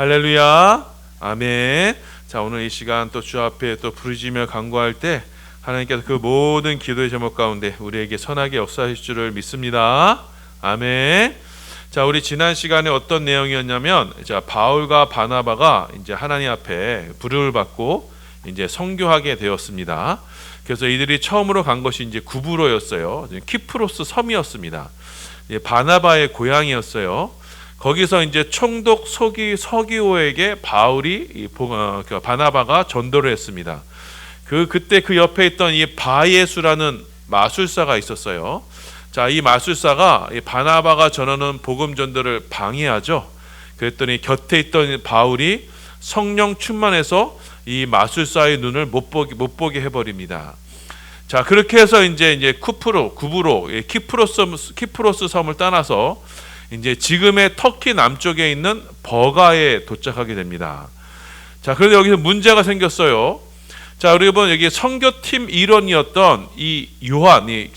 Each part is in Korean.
할렐루야. 아멘. 자, 오늘 이 시간 또 주 앞에 또 부르짖으며 간구할 때 하나님께서 그 모든 기도의 제목 가운데 우리에게 선하게 역사하실 줄을 믿습니다. 아멘. 자, 우리 지난 시간에 어떤 내용이었냐면, 자, 바울과 바나바가 이제 하나님 앞에 부름을 받고 이제 선교하게 되었습니다. 그래서 이들이 처음으로 간 것이 이제 구브로였어요. 키프로스 섬이었습니다. 바나바의 고향이었어요. 거기서 이제 총독 서기오에게 바울이 바나바가 전도를 했습니다. 그때 그 옆에 있던 이 바예수라는 마술사가 있었어요. 자, 이 마술사가 이 바나바가 전하는 복음 전도를 방해하죠. 그랬더니 곁에 있던 바울이 성령 충만해서 이 마술사의 눈을 못 보게 해버립니다. 자, 그렇게 해서 이제 구브로 키프로스 섬을 떠나서 이제 지금의 터키 남쪽에 있는 버가에 도착하게 됩니다. 자, 그런데 여기서 문제가 생겼어요. 자, 여러분, 여기 선교팀 일원이었던 이 요한이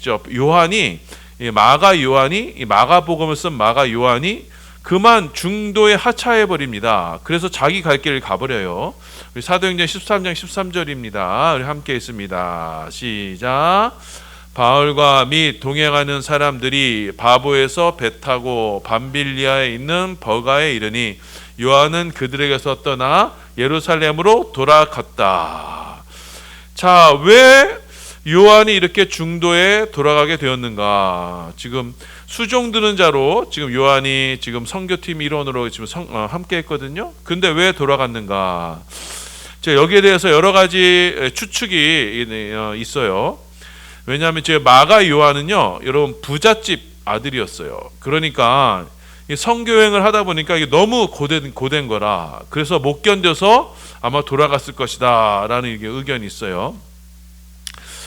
마가복음을 쓴 마가 요한이 그만 중도에 하차해 버립니다. 그래서 자기 갈 길을 가버려요. 우리 사도행전 13장 13절입니다. 우리 함께 있습니다. 시작. 바울과 및 동행하는 사람들이 바보에서 배 타고 밤빌리아에 있는 버가에 이르니 요한은 그들에게서 떠나 예루살렘으로 돌아갔다. 자, 왜 요한이 이렇게 중도에 돌아가게 되었는가? 지금 수종 드는 자로 지금 요한이 지금 선교팀 일원으로 지금 함께 했거든요. 근데 왜 돌아갔는가? 여기에 대해서 여러 가지 추측이 있어요. 왜냐하면 제 마가 요한은요, 여러분 부잣집 아들이었어요. 그러니까 선교 여행을 하다 보니까 이게 너무 고된 거라, 그래서 못 견뎌서 아마 돌아갔을 것이다라는 의견이 있어요.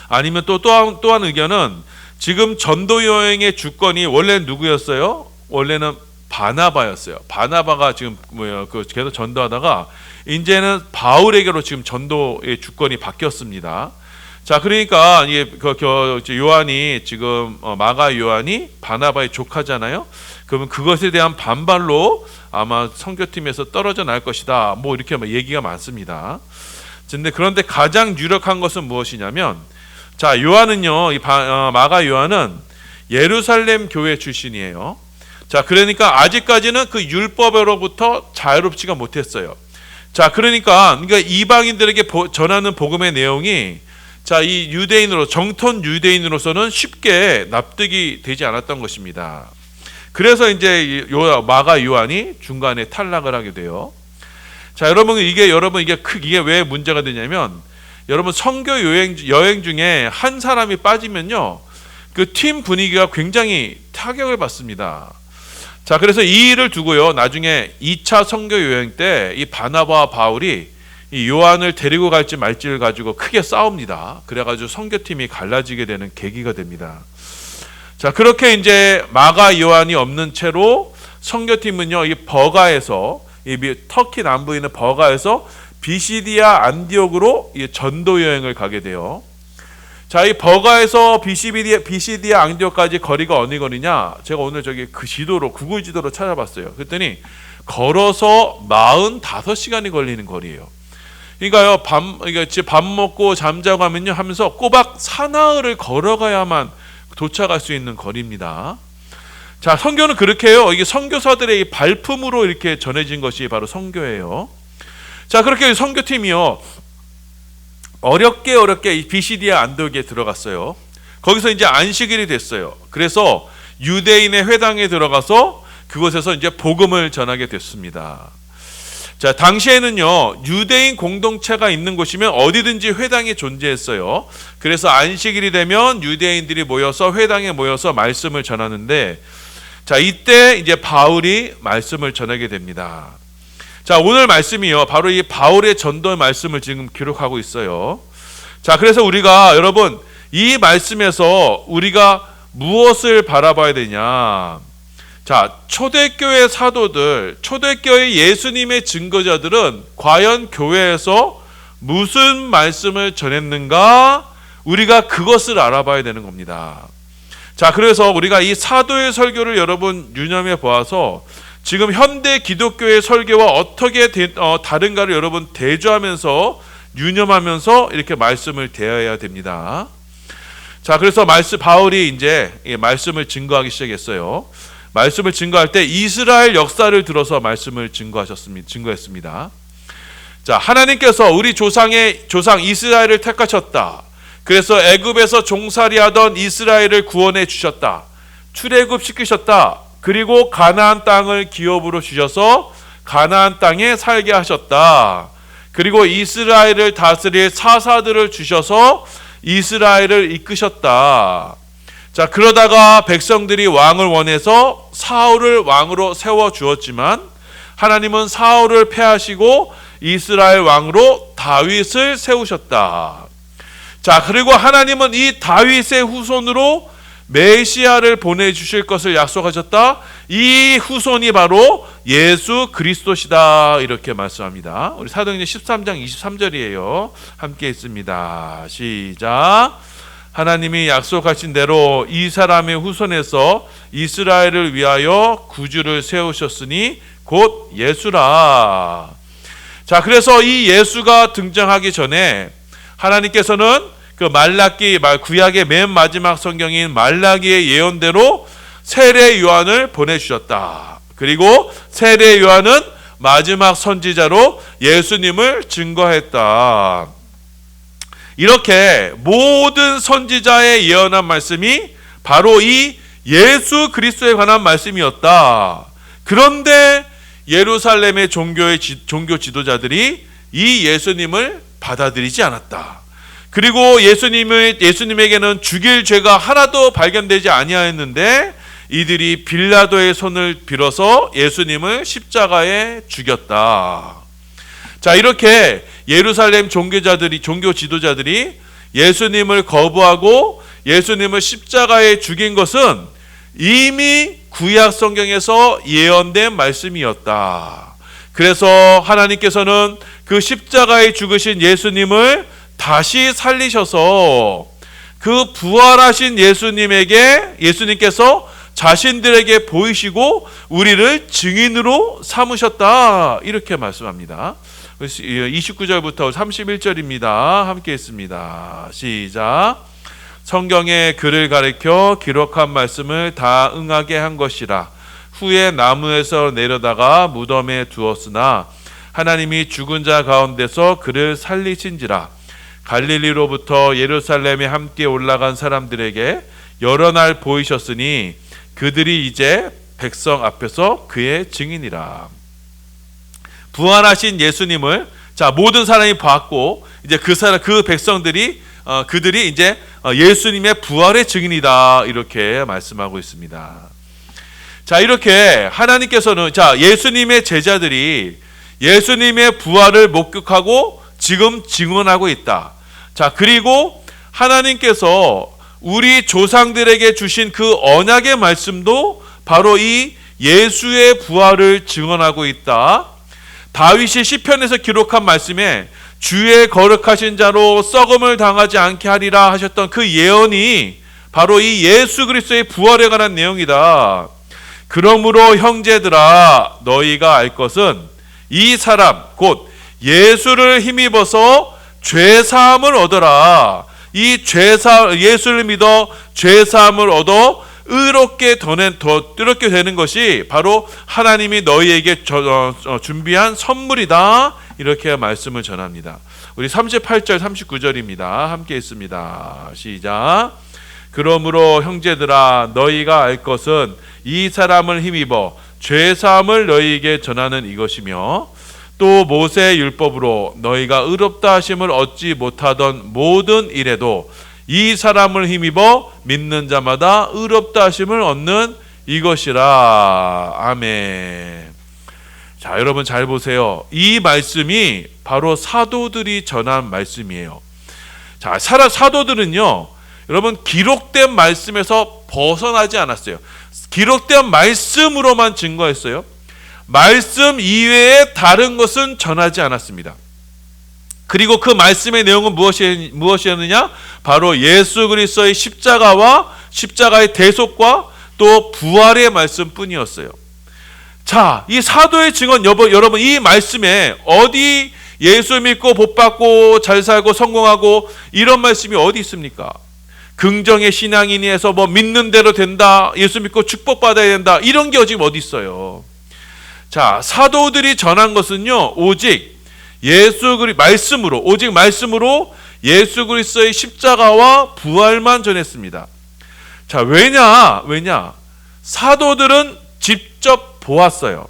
아니면 또한 의견은 지금 전도 여행의 주권이 원래 누구였어요? 원래는 바나바였어요. 바나바가 지금 계속 전도하다가 이제는 바울에게로 지금 전도의 주권이 바뀌었습니다. 자, 그러니까 요한이 지금 마가 요한이 바나바의 조카잖아요. 그러면 그것에 대한 반발로 아마 선교팀에서 떨어져 날 것이다. 뭐 이렇게 얘기가 많습니다. 그런데 가장 유력한 것은 무엇이냐면, 자, 요한은요, 마가 요한은 예루살렘 교회 출신이에요. 자, 그러니까 아직까지는 그 율법으로부터 자유롭지가 못했어요. 자, 그러니까 이방인들에게 전하는 복음의 내용이, 자, 이 정통 유대인으로서는 쉽게 납득이 되지 않았던 것입니다. 그래서 이제 마가 요한이 중간에 탈락을 하게 돼요. 자, 여러분 이게 왜 문제가 되냐면, 여러분 선교 여행 중에 한 사람이 빠지면요, 그 팀 분위기가 굉장히 타격을 받습니다. 자, 그래서 이 일을 두고요, 나중에 2차 선교 여행 때 이 바나바와 바울이 이 요한을 데리고 갈지 말지를 가지고 크게 싸웁니다. 그래가지고 선교팀이 갈라지게 되는 계기가 됩니다. 자, 그렇게 이제 마가 요한이 없는 채로 선교팀은요, 이 버가에서, 터키 남부에 있는 버가에서 비시디아 안디옥으로 전도 여행을 가게 돼요. 자, 이 버가에서 비시디아 안디옥까지 거리가 어느 거리냐? 제가 오늘 구글 지도로 찾아봤어요. 그랬더니 걸어서 45시간이 걸리는 거리예요. 그러니까요, 밥 먹고 잠자고 하면서 꼬박 사나흘을 걸어가야만 도착할 수 있는 거리입니다. 자, 선교는 그렇게 해요. 이게 선교사들의 발품으로 이렇게 전해진 것이 바로 선교예요. 자, 그렇게 선교팀이요, 어렵게 이 비시디아 안디옥에 들어갔어요. 거기서 이제 안식일이 됐어요. 그래서 유대인의 회당에 들어가서 그곳에서 이제 복음을 전하게 됐습니다. 자, 당시에는요, 유대인 공동체가 있는 곳이면 어디든지 회당이 존재했어요. 그래서 안식일이 되면 유대인들이 모여서 회당에 모여서 말씀을 전하는데, 자, 이때 이제 바울이 말씀을 전하게 됩니다. 자, 오늘 말씀이요, 바로 이 바울의 전도의 말씀을 지금 기록하고 있어요. 자, 그래서 여러분, 이 말씀에서 우리가 무엇을 바라봐야 되냐? 자, 초대교회 사도들, 초대교회 예수님의 증거자들은 과연 교회에서 무슨 말씀을 전했는가? 우리가 그것을 알아봐야 되는 겁니다. 자, 그래서 우리가 이 사도의 설교를 여러분 유념해 보아서, 지금 현대 기독교의 설교와 어떻게 다른가를 여러분 대조하면서 유념하면서 이렇게 말씀을 대해야 됩니다. 자, 그래서 바울이 이제 말씀을 증거하기 시작했어요. 말씀을 증거할 때 이스라엘 역사를 들어서 말씀을 증거했습니다. 자, 하나님께서 우리 조상 이스라엘을 택하셨다. 그래서 애굽에서 종살이하던 이스라엘을 구원해 주셨다. 출애굽 시키셨다. 그리고 가나안 땅을 기업으로 주셔서 가나안 땅에 살게 하셨다. 그리고 이스라엘을 다스릴 사사들을 주셔서 이스라엘을 이끄셨다. 자, 그러다가 백성들이 왕을 원해서 사울을 왕으로 세워 주었지만 하나님은 사울을 패하시고 이스라엘 왕으로 다윗을 세우셨다. 자, 그리고 하나님은 이 다윗의 후손으로 메시아를 보내주실 것을 약속하셨다. 이 후손이 바로 예수 그리스도시다. 이렇게 말씀합니다. 우리 사도행전 13장 23절이에요. 함께 있습니다. 시작. 하나님이 약속하신 대로 이 사람의 후손에서 이스라엘을 위하여 구주를 세우셨으니 곧 예수라. 자, 그래서 이 예수가 등장하기 전에 하나님께서는 그 구약의 맨 마지막 성경인 말라기의 예언대로 세례 요한을 보내주셨다. 그리고 세례 요한은 마지막 선지자로 예수님을 증거했다. 이렇게 모든 선지자의 예언한 말씀이 바로 이 예수 그리스도에 관한 말씀이었다. 그런데 예루살렘의 종교 지도자들이 이 예수님을 받아들이지 않았다. 그리고 예수님에게는 죽일 죄가 하나도 발견되지 아니하였는데 이들이 빌라도의 손을 빌어서 예수님을 십자가에 죽였다. 자, 이렇게 예루살렘 종교 지도자들이 예수님을 거부하고 예수님을 십자가에 죽인 것은 이미 구약 성경에서 예언된 말씀이었다. 그래서 하나님께서는 그 십자가에 죽으신 예수님을 다시 살리셔서 그 부활하신 예수님께서 자신들에게 보이시고 우리를 증인으로 삼으셨다. 이렇게 말씀합니다. 29절부터 31절입니다. 함께 했습니다. 시작. 성경에 그를 가리켜 기록한 말씀을 다 응하게 한 것이라. 후에 나무에서 내려다가 무덤에 두었으나 하나님이 죽은 자 가운데서 그를 살리신지라. 갈릴리로부터 예루살렘에 함께 올라간 사람들에게 여러 날 보이셨으니 그들이 이제 백성 앞에서 그의 증인이라. 부활하신 예수님을 모든 사람이 봤고 이제 그 백성들이 그들이 이제 예수님의 부활의 증인이다. 이렇게 말씀하고 있습니다. 자, 이렇게 하나님께서는 예수님의 제자들이 예수님의 부활을 목격하고 지금 증언하고 있다. 자, 그리고 하나님께서 우리 조상들에게 주신 그 언약의 말씀도 바로 이 예수의 부활을 증언하고 있다. 다윗이 시편에서 기록한 말씀에 주의 거룩하신 자로 썩음을 당하지 않게 하리라 하셨던 그 예언이 바로 이 예수 그리스도의 부활에 관한 내용이다. 그러므로 형제들아 너희가 알 것은 이 사람 곧 예수를 힘입어서 죄사함을 얻어라. 이 예수를 믿어 죄사함을 얻어 의롭게 되는 것이 바로 하나님이 너희에게 준비한 선물이다. 이렇게 말씀을 전합니다. 우리 38절 39절입니다. 함께 있습니다. 시작. 그러므로 형제들아 너희가 알 것은 이 사람을 힘입어 죄사함을 너희에게 전하는 이것이며 또 모세의 율법으로 너희가 의롭다 하심을 얻지 못하던 모든 일에도 이 사람을 힘입어 믿는 자마다 의롭다 하심을 얻는 이것이라. 아멘. 자, 여러분 잘 보세요. 이 말씀이 바로 사도들이 전한 말씀이에요. 자, 사도들은요, 여러분 기록된 말씀에서 벗어나지 않았어요. 기록된 말씀으로만 증거했어요. 말씀 이외에 다른 것은 전하지 않았습니다. 그리고 그 말씀의 내용은 무엇이었느냐? 바로 예수 그리스도의 십자가와 십자가의 대속과 또 부활의 말씀뿐이었어요. 자, 이 사도의 증언 여러분 이 말씀에 어디 예수 믿고 복 받고 잘 살고 성공하고 이런 말씀이 어디 있습니까? 긍정의 신앙인이해서 뭐 믿는 대로 된다, 예수 믿고 축복받아야 된다, 이런 게 지금 어디 있어요? 자, 사도들이 전한 것은요, 오직 말씀으로 예수 그리스도의 십자가와 부활만 전했습니다. 자, 왜냐? 사도들은 직접 보았어요.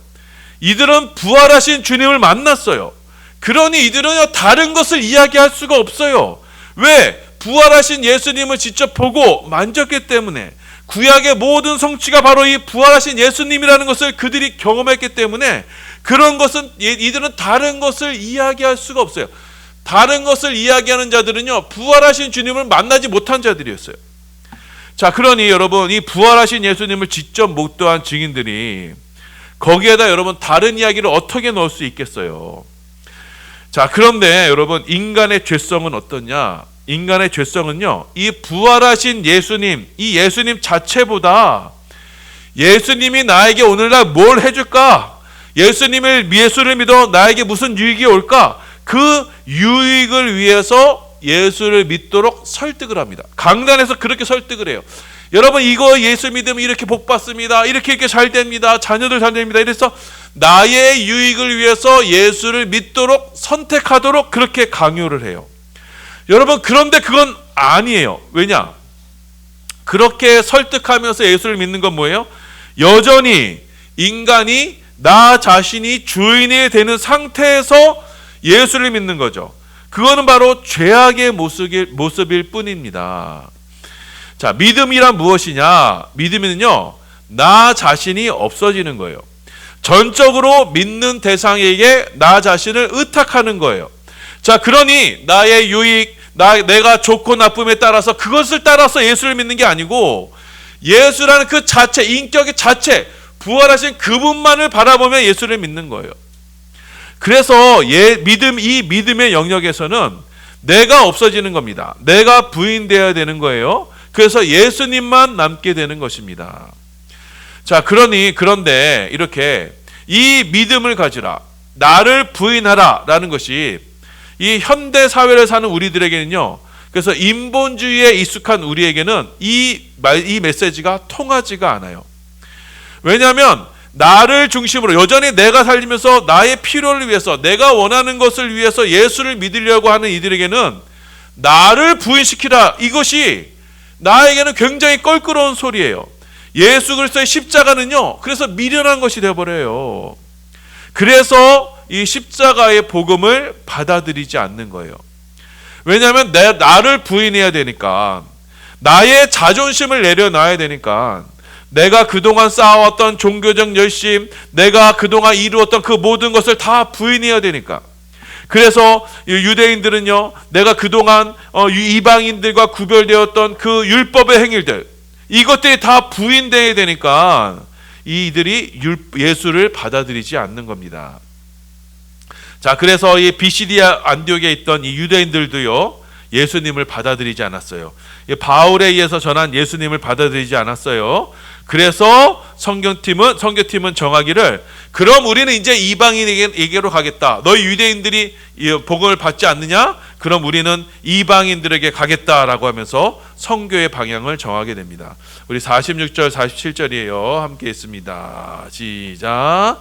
이들은 부활하신 주님을 만났어요. 그러니 이들은 다른 것을 이야기할 수가 없어요. 왜? 부활하신 예수님을 직접 보고 만졌기 때문에, 구약의 모든 성취가 바로 이 부활하신 예수님이라는 것을 그들이 경험했기 때문에, 그런 것은 이들은 다른 것을 이야기할 수가 없어요. 다른 것을 이야기하는 자들은요, 부활하신 주님을 만나지 못한 자들이었어요. 자, 그러니 여러분, 이 부활하신 예수님을 직접 목도한 증인들이 거기에다 여러분 다른 이야기를 어떻게 넣을 수 있겠어요? 자, 그런데 여러분, 인간의 죄성은 어떠냐? 인간의 죄성은요, 이 부활하신 예수님, 이 예수님 자체보다 예수님이 나에게 오늘날 뭘 해줄까? 예수를 믿어 나에게 무슨 유익이 올까? 그 유익을 위해서 예수를 믿도록 설득을 합니다. 강단에서 그렇게 설득을 해요. 여러분, 이거 예수 믿으면 이렇게 복 받습니다. 이렇게 잘 됩니다. 자녀들 잘 됩니다. 이래서 나의 유익을 위해서 예수를 믿도록 선택하도록 그렇게 강요를 해요. 여러분, 그런데 그건 아니에요. 왜냐? 그렇게 설득하면서 예수를 믿는 건 뭐예요? 여전히 인간이 나 자신이 주인이 되는 상태에서 예수를 믿는 거죠. 그거는 바로 죄악의 모습일 뿐입니다. 자, 믿음이란 무엇이냐? 믿음은요, 나 자신이 없어지는 거예요. 전적으로 믿는 대상에게 나 자신을 의탁하는 거예요. 자, 그러니 나의 유익, 내가 좋고 나쁨에 따라서 그것을 따라서 예수를 믿는 게 아니고, 예수라는 그 자체, 인격의 자체, 부활하신 그분만을 바라보며 예수를 믿는 거예요. 그래서 이 믿음의 영역에서는 내가 없어지는 겁니다. 내가 부인되어야 되는 거예요. 그래서 예수님만 남게 되는 것입니다. 자, 그런데 이렇게 이 믿음을 가지라, 나를 부인하라 라는 것이 이 현대 사회를 사는 우리들에게는요, 그래서 인본주의에 익숙한 우리에게는 이 메시지가 통하지가 않아요. 왜냐하면 나를 중심으로 여전히 내가 살면서 나의 필요를 위해서, 내가 원하는 것을 위해서 예수를 믿으려고 하는 이들에게는 나를 부인시키라, 이것이 나에게는 굉장히 껄끄러운 소리예요. 예수 그리스도의 십자가는요, 그래서 미련한 것이 되어버려요. 그래서 이 십자가의 복음을 받아들이지 않는 거예요. 왜냐하면 나를 부인해야 되니까, 나의 자존심을 내려놔야 되니까, 내가 그동안 쌓아왔던 종교적 열심, 내가 그동안 이루었던 그 모든 것을 다 부인해야 되니까. 그래서 유대인들은요, 내가 그동안 이방인들과 구별되었던 그 율법의 행위들, 이것들이 다 부인되어야 되니까 이들이 예수를 받아들이지 않는 겁니다. 자, 그래서 이 비시디아 안디옥에 있던 이 유대인들도요, 예수님을 받아들이지 않았어요. 바울에 의해서 전한 예수님을 받아들이지 않았어요. 그래서 선교팀은 정하기를, 그럼 우리는 이제 이방인에게로 가겠다. 너희 유대인들이 복음을 받지 않느냐? 그럼 우리는 이방인들에게 가겠다라고 하면서 선교의 방향을 정하게 됩니다. 우리 46절 47절이에요. 함께 있습니다. 시작.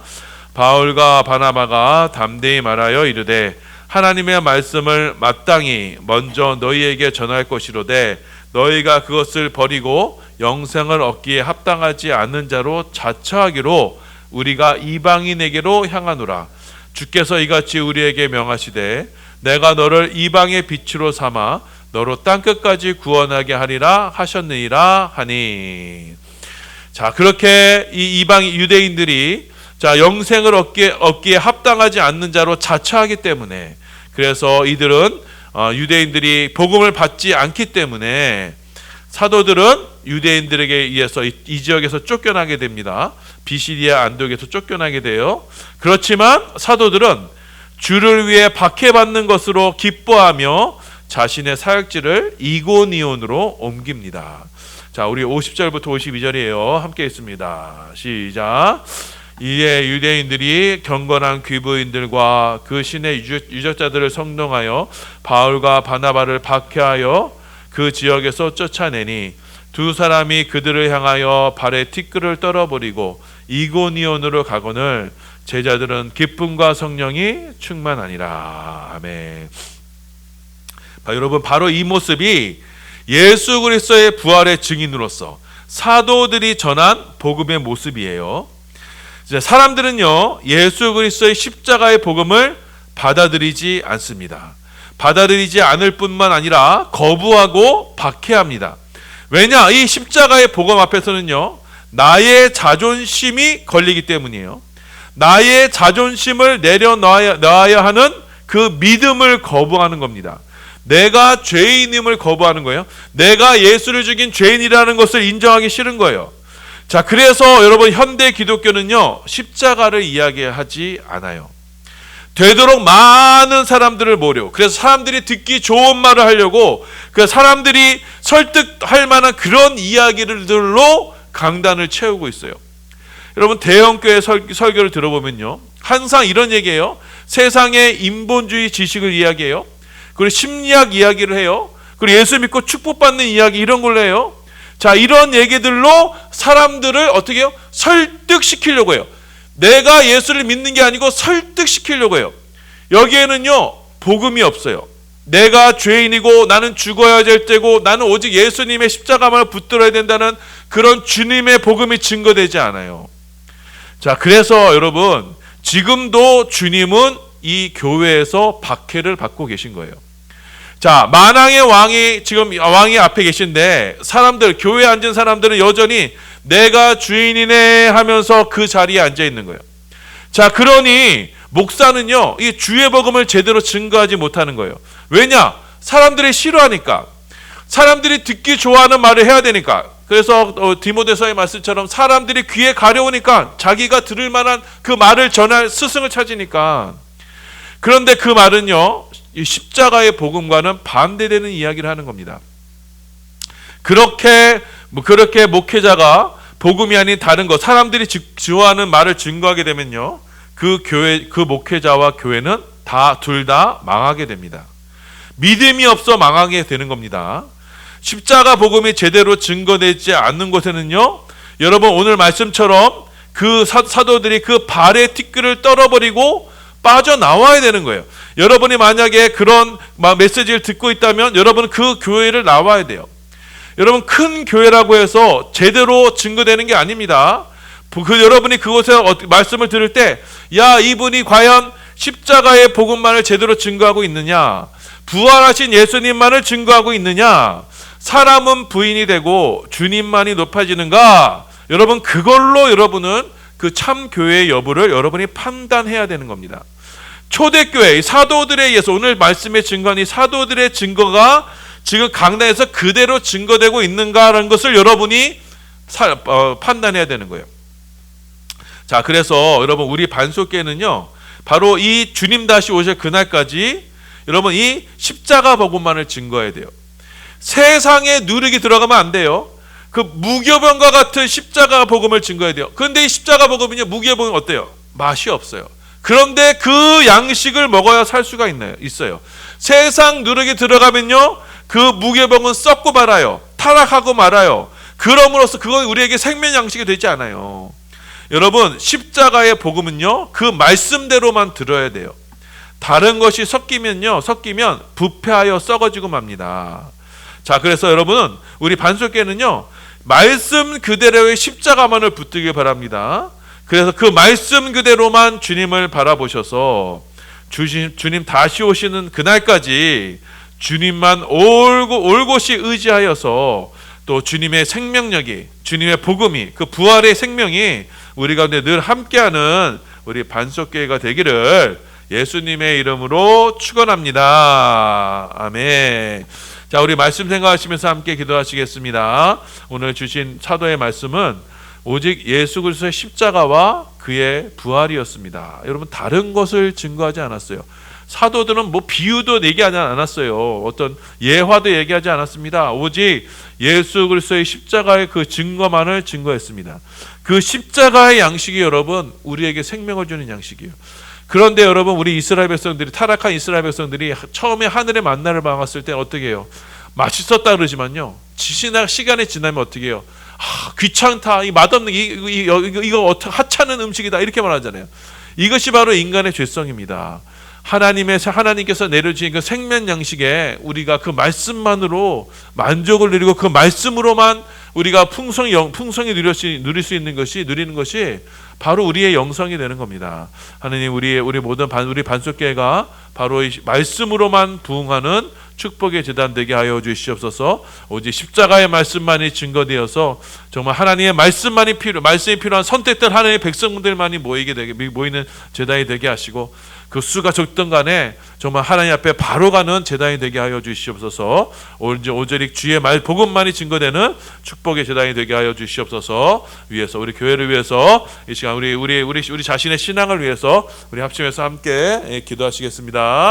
바울과 바나바가 담대히 말하여 이르되 하나님의 말씀을 마땅히 먼저 너희에게 전할 것이로되 너희가 그것을 버리고 영생을 얻기에 합당하지 않는 자로 자처하기로 우리가 이방인에게로 향하노라. 주께서 이같이 우리에게 명하시되 내가 너를 이방의 빛으로 삼아 너로 땅끝까지 구원하게 하리라 하셨느니라 하니. 자, 그렇게 이 이방 유대인들이 영생을 얻기에 합당하지 않는 자로 자처하기 때문에, 그래서 이들은 유대인들이 복음을 받지 않기 때문에 사도들은 유대인들에게 의해서 이 지역에서 쫓겨나게 됩니다. 비시디아 안디옥에서 쫓겨나게 돼요. 그렇지만 사도들은 주를 위해 박해받는 것으로 기뻐하며 자신의 사역지를 이고니온으로 옮깁니다. 자, 우리 50절부터 52절이에요. 함께 있습니다. 시작. 이에 유대인들이 경건한 귀부인들과 그 신의 유적자들을 성동하여 바울과 바나바를 박해하여 그 지역에서 쫓아내니 두 사람이 그들을 향하여 발에 티끌을 떨어버리고 이고니온으로 가거늘 제자들은 기쁨과 성령이 충만하니라. 아멘. 여러분, 바로 이 모습이 예수 그리스도의 부활의 증인으로서 사도들이 전한 복음의 모습이에요. 사람들은요, 예수 그리스도의 십자가의 복음을 받아들이지 않습니다. 받아들이지 않을 뿐만 아니라 거부하고 박해합니다. 왜냐? 이 십자가의 복음 앞에서는요, 나의 자존심이 걸리기 때문이에요. 나의 자존심을 내려놔야 하는 그 믿음을 거부하는 겁니다. 내가 죄인임을 거부하는 거예요. 내가 예수를 죽인 죄인이라는 것을 인정하기 싫은 거예요. 자, 그래서 여러분, 현대 기독교는요, 십자가를 이야기하지 않아요. 되도록 많은 사람들을 모으려고, 그래서 사람들이 듣기 좋은 말을 하려고, 그 사람들이 설득할 만한 그런 이야기들로 강단을 채우고 있어요. 여러분, 대형교회 설교를 들어보면요, 항상 이런 얘기예요. 세상의 인본주의 지식을 이야기해요. 그리고 심리학 이야기를 해요. 그리고 예수 믿고 축복받는 이야기, 이런 걸로 해요. 자, 이런 얘기들로 사람들을 어떻게 해요? 설득시키려고 해요. 내가 예수를 믿는 게 아니고 설득시키려고 해요. 여기에는요, 복음이 없어요. 내가 죄인이고 나는 죽어야 될 때고 나는 오직 예수님의 십자가만 붙들어야 된다는 그런 주님의 복음이 증거되지 않아요. 자, 그래서 여러분, 지금도 주님은 이 교회에서 박해를 받고 계신 거예요. 자, 만왕의 왕이 지금 왕이 앞에 계신데 사람들, 교회에 앉은 사람들은 여전히 내가 주인이네 하면서 그 자리에 앉아 있는 거예요. 자, 그러니 목사는요, 이 주의 복음을 제대로 증거하지 못하는 거예요. 왜냐? 사람들이 싫어하니까. 사람들이 듣기 좋아하는 말을 해야 되니까. 그래서 디모데서의 말씀처럼 사람들이 귀에 가려우니까 자기가 들을 만한 그 말을 전할 스승을 찾으니까. 그런데 그 말은요, 이 십자가의 복음과는 반대되는 이야기를 하는 겁니다. 그렇게 목회자가 복음이 아닌 다른 것, 사람들이 좋아하는 말을 증거하게 되면요, 그 교회, 그 목회자와 교회는 둘 다 망하게 됩니다. 믿음이 없어 망하게 되는 겁니다. 십자가 복음이 제대로 증거되지 않는 곳에는요, 여러분, 오늘 말씀처럼 그 사도들이 그 발의 티끌을 떨어버리고 빠져나와야 되는 거예요. 여러분이 만약에 그런 메시지를 듣고 있다면 여러분은 그 교회를 나와야 돼요. 여러분, 큰 교회라고 해서 제대로 증거되는 게 아닙니다. 여러분이 그곳에 말씀을 들을 때, 야, 이분이 과연 십자가의 복음만을 제대로 증거하고 있느냐, 부활하신 예수님만을 증거하고 있느냐, 사람은 부인이 되고 주님만이 높아지는가, 여러분, 그걸로 여러분은 그 참 교회의 여부를 여러분이 판단해야 되는 겁니다. 초대교회 사도들에 의해서, 오늘 말씀의 증거는 이 사도들의 증거가 지금 강단에서 그대로 증거되고 있는가라는 것을 여러분이 판단해야 되는 거예요. 자, 그래서 여러분, 우리 반석교회는요, 바로 이 주님 다시 오실 그날까지 여러분 이 십자가 복음만을 증거해야 돼요. 세상에 누룩이 들어가면 안 돼요. 그 무교병과 같은 십자가 복음을 증거해야 돼요. 그런데 이 십자가 복음은요, 무교병은 어때요? 맛이 없어요. 그런데 그 양식을 먹어야 살 수가 있어요. 세상 누룩이 들어가면요, 그 무교병은 썩고 말아요. 타락하고 말아요. 그럼으로써 그건 우리에게 생명 양식이 되지 않아요. 여러분, 십자가의 복음은요, 그 말씀대로만 들어야 돼요. 다른 것이 섞이면 부패하여 썩어지고 맙니다. 자, 그래서 여러분은, 우리 반석교회는요, 말씀 그대로의 십자가만을 붙들길 바랍니다. 그래서 그 말씀 그대로만 주님을 바라보셔서 주님 다시 오시는 그날까지 주님만 올곧이 의지하여서 또 주님의 생명력이, 주님의 복음이, 그 부활의 생명이 우리 가운데 늘 함께하는 우리 반석교회가 되기를 예수님의 이름으로 축원합니다. 아멘. 자, 우리 말씀 생각하시면서 함께 기도하시겠습니다. 오늘 주신 사도의 말씀은 오직 예수 그리스도의 십자가와 그의 부활이었습니다. 여러분, 다른 것을 증거하지 않았어요. 사도들은 비유도 얘기하지 않았어요. 어떤 예화도 얘기하지 않았습니다. 오직 예수 그리스도의 십자가의 그 증거만을 증거했습니다. 그 십자가의 양식이 여러분 우리에게 생명을 주는 양식이에요. 그런데 여러분 우리 이스라엘 백성들이 타락한 이스라엘 백성들이 처음에 하늘의 만나를 먹었을 때 어떻게 해요? 맛있었다 그러지만요. 시간이 지나면 어떻게 해요? 귀찮다. 이 맛없는 이거 하찮은 음식이다. 이렇게 말하잖아요. 이것이 바로 인간의 죄성입니다. 하나님께서 내려주신 그 생명 양식에 우리가 그 말씀만으로 만족을 누리고 그 말씀으로만 우리가 풍성히 누릴 수 있는 것이 누리는 것이 바로 우리의 영성이 되는 겁니다. 하나님 우리 모든 우리 반석교회가 바로 이 말씀으로만 부응하는 축복의 재단 되게 하여 주시옵소서. 오직 십자가의 말씀만이 증거되어서 정말 하나님의 말씀이 필요한 선택된 하나님의 백성들만이 모이는 재단이 되게 하시고 그 수가 적든 간에 정말 하나님 앞에 바로 가는 재단이 되게 하여 주시옵소서. 오직 주의 복음만이 증거되는 축복의 재단이 되게 하여 주시옵소서. 위해서 우리 교회를 위해서 이 시간 우리 자신의 신앙을 위해서 우리 합심해서 함께 기도하시겠습니다.